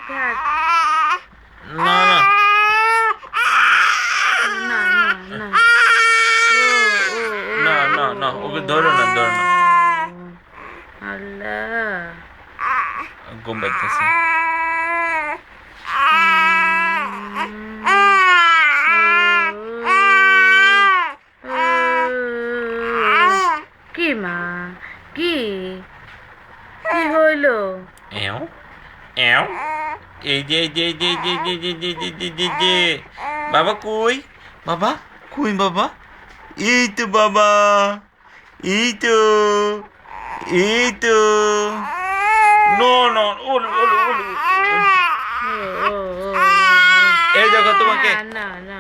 থাক। না না না না না। ও ও না না না, ও ওকে ধরো না, ধরো না। আল্লাহ। ঘুম পাইতেছে। কি মা, কি কি হইলো? এও এও, এই যে এই যে এই যে এই যে এই যে এই যে এই যে এই যে এই যে। বাবা কই? বাবা কই বাবা? এই তো বাবা, এই তো, এই তো। নো নো, ওলো ওলো ওলো। ও ও ও। এই দেখো তোমাকে। না না না